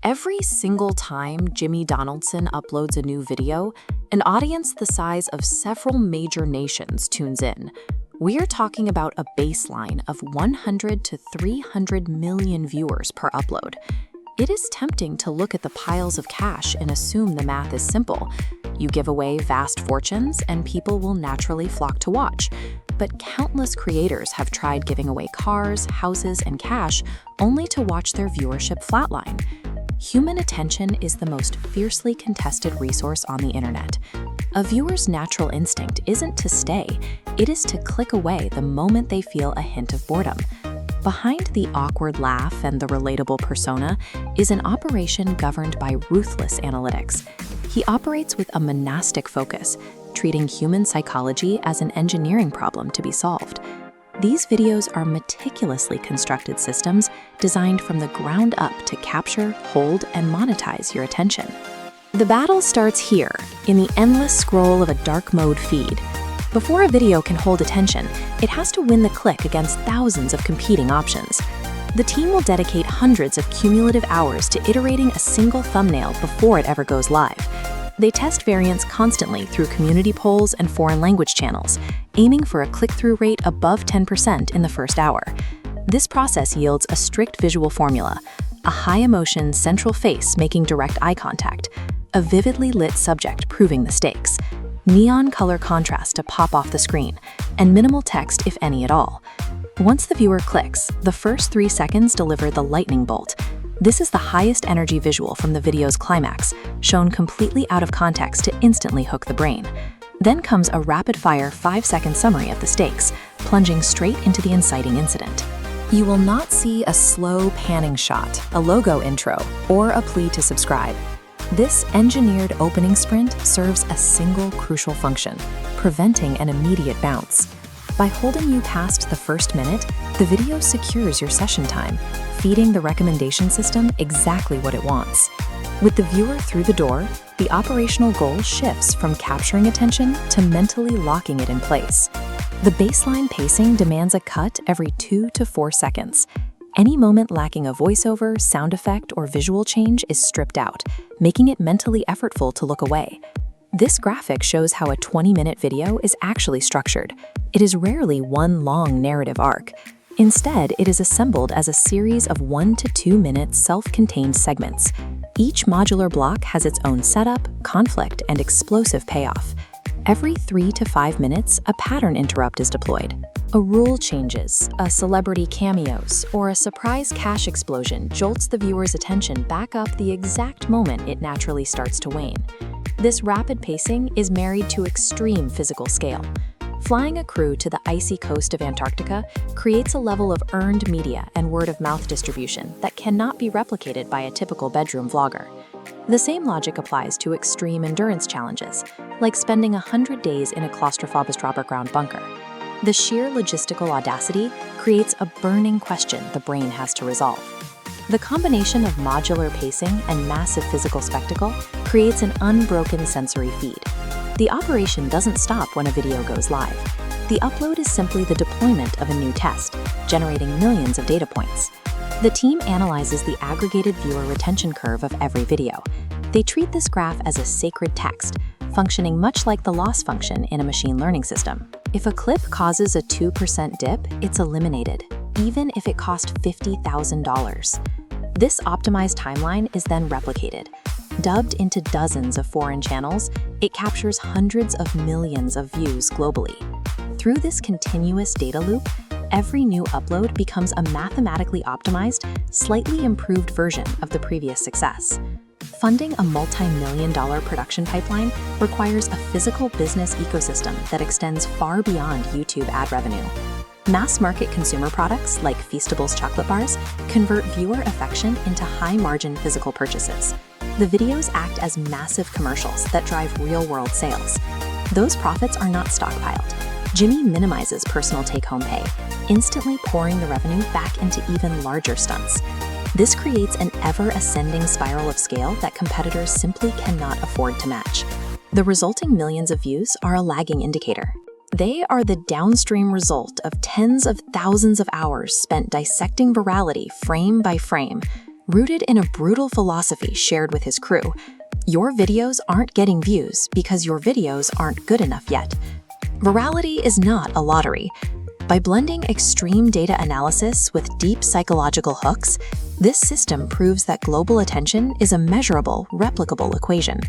Every single time Jimmy Donaldson uploads a new video, an audience the size of several major nations tunes in. We're talking about a baseline of 100 to 300 million viewers per upload. It is tempting to look at the piles of cash and assume the math is simple. You give away vast fortunes and people will naturally flock to watch. But countless creators have tried giving away cars, houses, and cash only to watch their viewership flatline. Human attention is the most fiercely contested resource on the internet. A viewer's natural instinct isn't to stay, it is to click away the moment they feel a hint of boredom. Behind the awkward laugh and the relatable persona is an operation governed by Ruthless analytics. He operates with a monastic focus, treating human psychology as an engineering problem to be solved. These videos are meticulously constructed systems designed from the ground up to capture, hold, and monetize your attention. The battle starts here, in the endless scroll of a dark mode feed. Before a video can hold attention, it has to win the click against thousands of competing options. The team will dedicate hundreds of cumulative hours to iterating a single thumbnail before it ever goes live. They test variants constantly through community polls and foreign language channels, aiming for a click-through rate above 10% in the first hour. This process yields a strict visual formula: a high-emotion central face making direct eye contact, a vividly lit subject proving the stakes, neon color contrast to pop off the screen, and minimal text if any at all. Once the viewer clicks, the first 3 seconds deliver the lightning bolt. This is the highest energy visual from the video's climax, shown completely out of context to instantly hook the brain. Then comes a rapid-fire 5-second summary of the stakes, plunging straight into the inciting incident. You will not see a slow panning shot, a logo intro, or a plea to subscribe. This engineered opening sprint serves a single crucial function: preventing an immediate bounce. By holding you past the first minute, the video secures your session time, feeding the recommendation system exactly what it wants. With the viewer through the door, the operational goal shifts from capturing attention to mentally locking it in place. The baseline pacing demands a cut every 2 to 4 seconds. Any moment lacking a voiceover, sound effect, or visual change is stripped out, making it mentally effortful to look away. This graphic shows how a 20-minute video is actually structured. It is rarely one long narrative arc. Instead, it is assembled as a series of 1 to 2 minute self-contained segments. Each modular block has its own setup, conflict, and explosive payoff. Every 3 to 5 minutes, a pattern interrupt is deployed. A rule changes, a celebrity cameos, or a surprise cash explosion jolts the viewer's attention back up the exact moment it naturally starts to wane. This rapid pacing is married to extreme physical scale. Flying a crew to the icy coast of Antarctica creates a level of earned media and word-of-mouth distribution that cannot be replicated by a typical bedroom vlogger. The same logic applies to extreme endurance challenges, like spending 100 days in a claustrophobic Robert Ground bunker. The sheer logistical audacity creates a burning question the brain has to resolve. The combination of modular pacing and massive physical spectacle creates an unbroken sensory feed. The operation doesn't stop when a video goes live. The upload is simply the deployment of a new test, generating millions of data points. The team analyzes the aggregated viewer retention curve of every video. They treat this graph as a sacred text, functioning much like the loss function in a machine learning system. If a clip causes a 2% dip, it's eliminated, even if it cost $50,000. This optimized timeline is then replicated. Dubbed into dozens of foreign channels, it captures hundreds of millions of views globally. Through this continuous data loop, every new upload becomes a mathematically optimized, slightly improved version of the previous success. Funding a multi-million-dollar production pipeline requires a physical business ecosystem that extends far beyond YouTube ad revenue. Mass-market consumer products like Feastables chocolate bars convert viewer affection into high-margin physical purchases. The videos act as massive commercials that drive real-world sales. Those profits are not stockpiled. Jimmy minimizes personal take-home pay, instantly pouring the revenue back into even larger stunts. This creates an ever-ascending spiral of scale that competitors simply cannot afford to match. The resulting millions of views are a lagging indicator. They are the downstream result of tens of thousands of hours spent dissecting virality frame by frame. rooted in a brutal philosophy shared with his crew. Your videos aren't getting views because your videos aren't good enough yet. Virality is not a lottery. By blending extreme data analysis with deep psychological hooks, this system proves that global attention is a measurable, replicable equation.